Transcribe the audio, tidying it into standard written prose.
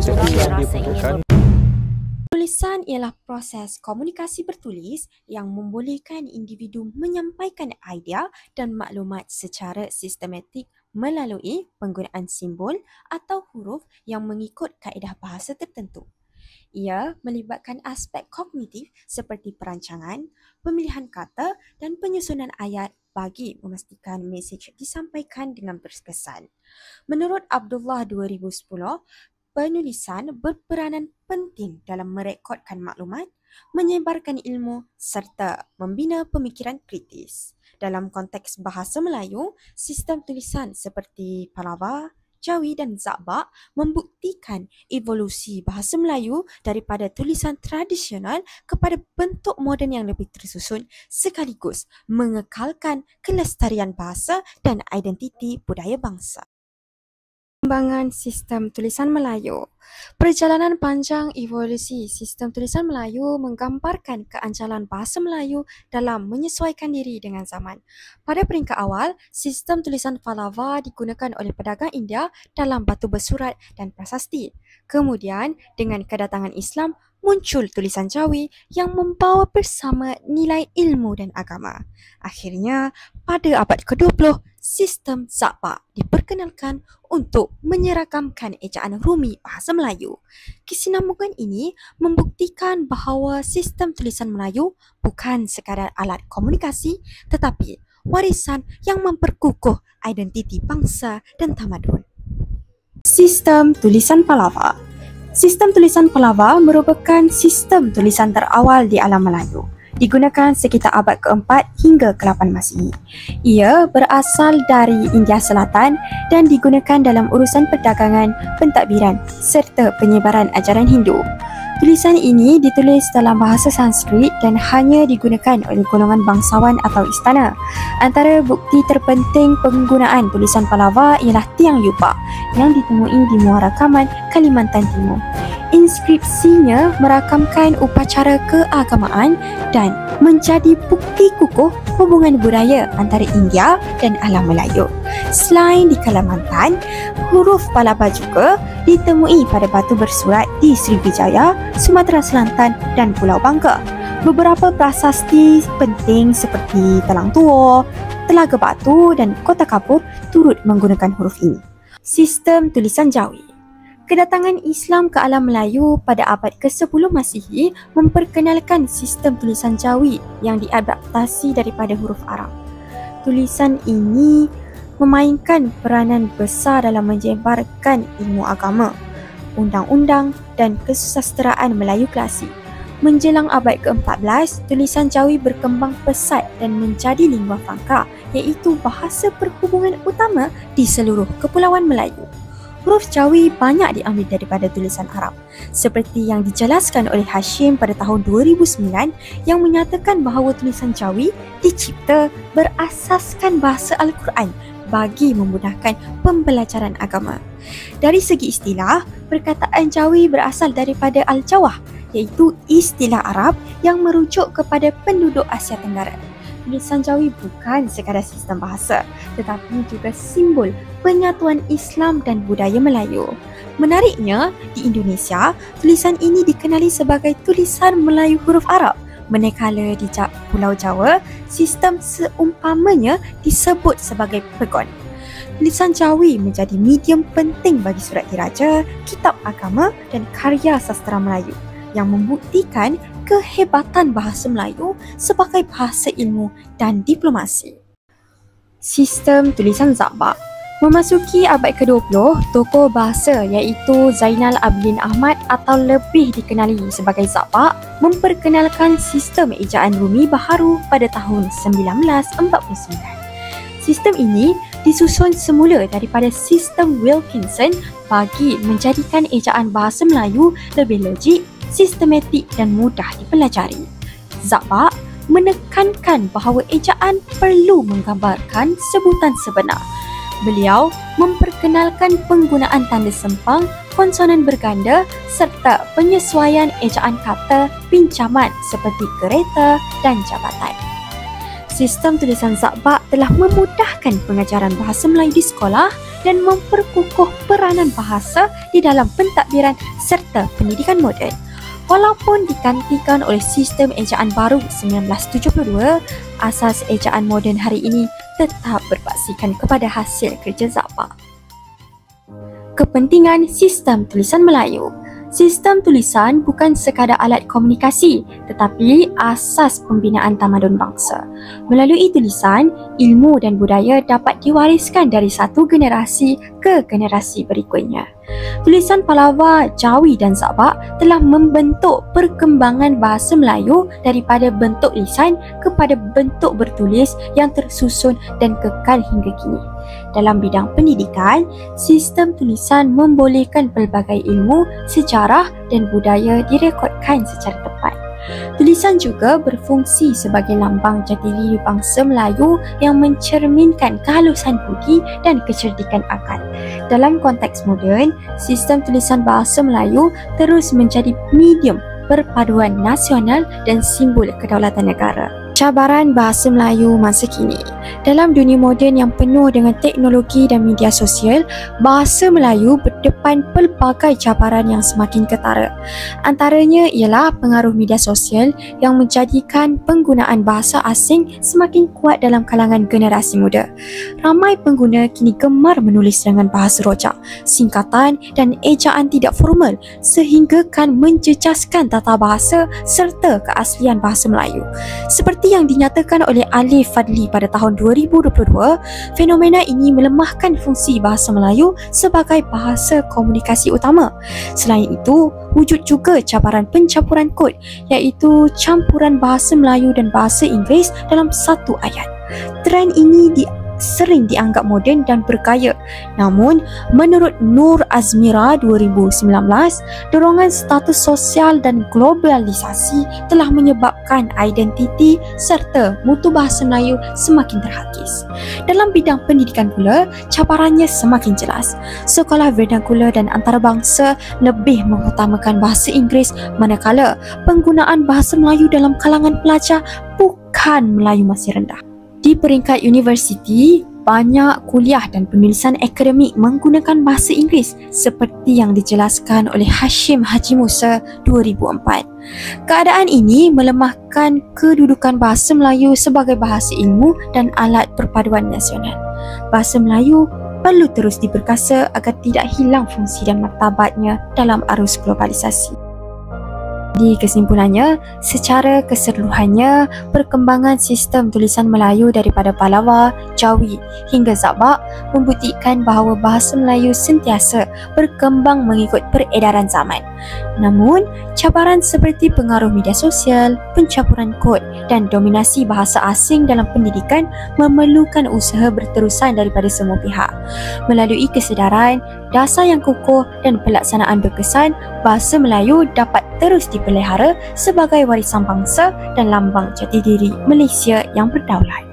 seperti yang diperlukan. Tulisan ialah proses komunikasi bertulis yang membolehkan individu menyampaikan idea dan maklumat secara sistematik melalui penggunaan simbol atau huruf yang mengikut kaedah bahasa tertentu. Ia melibatkan aspek kognitif seperti perancangan, pemilihan kata dan penyusunan ayat bagi memastikan mesej disampaikan dengan berkesan. Menurut Abdullah 2010, penulisan berperanan penting dalam merekodkan maklumat, menyebarkan ilmu serta membina pemikiran kritis. Dalam konteks bahasa Melayu, sistem tulisan seperti Palava, Jawi dan Zabak membuktikan evolusi bahasa Melayu daripada tulisan tradisional kepada bentuk moden yang lebih tersusun sekaligus mengekalkan kelestarian bahasa dan identiti budaya bangsa. Perkembangan sistem tulisan Melayu. Perjalanan panjang evolusi sistem tulisan Melayu menggambarkan keancalan bahasa Melayu dalam menyesuaikan diri dengan zaman. Pada peringkat awal, sistem tulisan Palava digunakan oleh pedagang India dalam batu bersurat dan prasasti. Kemudian, dengan kedatangan Islam, muncul tulisan Jawi yang membawa bersama nilai ilmu dan agama. Akhirnya, pada abad ke-20, sistem Zabak diperkenalkan untuk menyeragamkan ejaan rumi bahasa Melayu. Kesinambungan ini membuktikan bahawa sistem tulisan Melayu bukan sekadar alat komunikasi tetapi warisan yang memperkukuh identiti bangsa dan tamadun. Sistem tulisan Palava. Sistem tulisan Palava merupakan sistem tulisan terawal di alam Melayu. Digunakan sekitar abad ke-4 hingga ke-8 Masihi. Ia berasal dari India Selatan dan digunakan dalam urusan perdagangan, pentadbiran serta penyebaran ajaran Hindu. Tulisan ini ditulis dalam bahasa Sanskrit dan hanya digunakan oleh golongan bangsawan atau istana. Antara bukti terpenting penggunaan tulisan Palava ialah tiang yupa yang ditemui di Muara Kaman, Kalimantan Timur. Inskripsinya merakamkan upacara keagamaan dan menjadi bukti kukuh hubungan budaya antara India dan alam Melayu. Selain di Kalimantan, huruf Palava juga ditemui pada batu bersurat di Srivijaya, Sumatera Selatan dan Pulau Bangka. Beberapa prasasti penting seperti Telang Tua, Telaga Batu dan Kota Kapur turut menggunakan huruf ini. Sistem tulisan Jawi. Kedatangan Islam ke alam Melayu pada abad ke-10 Masihi memperkenalkan sistem tulisan Jawi yang diadaptasi daripada huruf Arab. Tulisan ini memainkan peranan besar dalam menyebarkan ilmu agama, undang-undang dan kesusasteraan Melayu klasik. Menjelang abad ke-14, tulisan Jawi berkembang pesat dan menjadi lingua franca, iaitu bahasa perhubungan utama di seluruh kepulauan Melayu. Huruf Jawi banyak diambil daripada tulisan Arab, seperti yang dijelaskan oleh Hashim pada tahun 2009 yang menyatakan bahawa tulisan Jawi dicipta berasaskan bahasa Al-Quran bagi memudahkan pembelajaran agama. Dari segi istilah, perkataan Jawi berasal daripada Al-Jawah, iaitu istilah Arab yang merujuk kepada penduduk Asia Tenggara. Tulisan Jawi bukan sekadar sistem bahasa, tetapi juga simbol penyatuan Islam dan budaya Melayu. Menariknya, di Indonesia, tulisan ini dikenali sebagai tulisan Melayu huruf Arab. Manakala di Pulau Jawa, sistem seumpamanya disebut sebagai pegon. Tulisan Jawi menjadi medium penting bagi surat diraja, kitab agama dan karya sastera Melayu yang membuktikan kehebatan bahasa Melayu sebagai bahasa ilmu dan diplomasi. Sistem tulisan Zabak. Memasuki abad ke-20, tokoh bahasa iaitu Zainal Abidin Ahmad atau lebih dikenali sebagai Zabak memperkenalkan sistem ejaan Rumi baharu pada tahun 1949. Sistem ini disusun semula daripada sistem Wilkinson bagi menjadikan ejaan bahasa Melayu lebih logik, sistematik dan mudah dipelajari. Zabak menekankan bahawa ejaan perlu menggambarkan sebutan sebenar. Beliau memperkenalkan penggunaan tanda sempang, konsonan berganda serta penyesuaian ejaan kata pinjaman seperti kereta dan jabatan. Sistem tulisan Zakbak telah memudahkan pengajaran bahasa Melayu di sekolah dan memperkukuh peranan bahasa di dalam pentadbiran serta pendidikan moden. Walaupun digantikan oleh sistem ejaan baru 1972, asas ejaan moden hari ini tetap berbaksikan kepada hasil kerja Zakbak. Kepentingan sistem tulisan Melayu. Sistem tulisan bukan sekadar alat komunikasi tetapi asas pembinaan tamadun bangsa. Melalui tulisan, ilmu dan budaya dapat diwariskan dari satu generasi ke generasi berikutnya. Tulisan Palava, Jawi dan Zakbak telah membentuk perkembangan bahasa Melayu daripada bentuk lisan kepada bentuk bertulis yang tersusun dan kekal hingga kini. Dalam bidang pendidikan, sistem tulisan membolehkan pelbagai ilmu, sejarah dan budaya direkodkan secara tepat. Tulisan juga berfungsi sebagai lambang jati diri bangsa Melayu yang mencerminkan kehalusan budi dan kecerdikan akal. Dalam konteks moden, sistem tulisan bahasa Melayu terus menjadi medium perpaduan nasional dan simbol kedaulatan negara. Cabaran bahasa Melayu masa kini. Dalam dunia moden yang penuh dengan teknologi dan media sosial, bahasa Melayu berdepan pelbagai cabaran yang semakin ketara. Antaranya ialah pengaruh media sosial yang menjadikan penggunaan bahasa asing semakin kuat dalam kalangan generasi muda. Ramai pengguna kini gemar menulis dengan bahasa rojak, singkatan dan ejaan tidak formal sehingga kan menjejaskan tata bahasa serta keaslian bahasa Melayu. Seperti yang dinyatakan oleh Alif Fadli pada tahun 2022, fenomena ini melemahkan fungsi bahasa Melayu sebagai bahasa komunikasi utama. Selain itu, wujud juga cabaran pencampuran kod, iaitu campuran bahasa Melayu dan bahasa Inggeris dalam satu ayat. Trend ini sering dianggap moden dan bergaya. Namun, menurut Nur Azmira 2019, dorongan status sosial dan globalisasi telah menyebabkan identiti serta mutu bahasa Melayu semakin terhakis. Dalam bidang pendidikan pula, cabarannya semakin jelas. Sekolah vernakular dan antarabangsa lebih mengutamakan bahasa Inggeris, manakala penggunaan bahasa Melayu dalam kalangan pelajar bukan Melayu masih rendah. Di peringkat universiti, banyak kuliah dan penulisan akademik menggunakan bahasa Inggeris seperti yang dijelaskan oleh Hashim Haji Musa 2004. Keadaan ini melemahkan kedudukan bahasa Melayu sebagai bahasa ilmu dan alat perpaduan nasional. Bahasa Melayu perlu terus diperkasa agar tidak hilang fungsi dan martabatnya dalam arus globalisasi. Di kesimpulannya, secara keseluruhannya, perkembangan sistem tulisan Melayu daripada Palava, Jawi hingga Zakbak membuktikan bahawa bahasa Melayu sentiasa berkembang mengikut peredaran zaman. Namun, cabaran seperti pengaruh media sosial, pencampuran kod dan dominasi bahasa asing dalam pendidikan memerlukan usaha berterusan daripada semua pihak. Melalui kesedaran, dasar yang kukuh dan pelaksanaan berkesan, bahasa Melayu dapat terus dipelihara sebagai warisan bangsa dan lambang jati diri Malaysia yang berdaulat.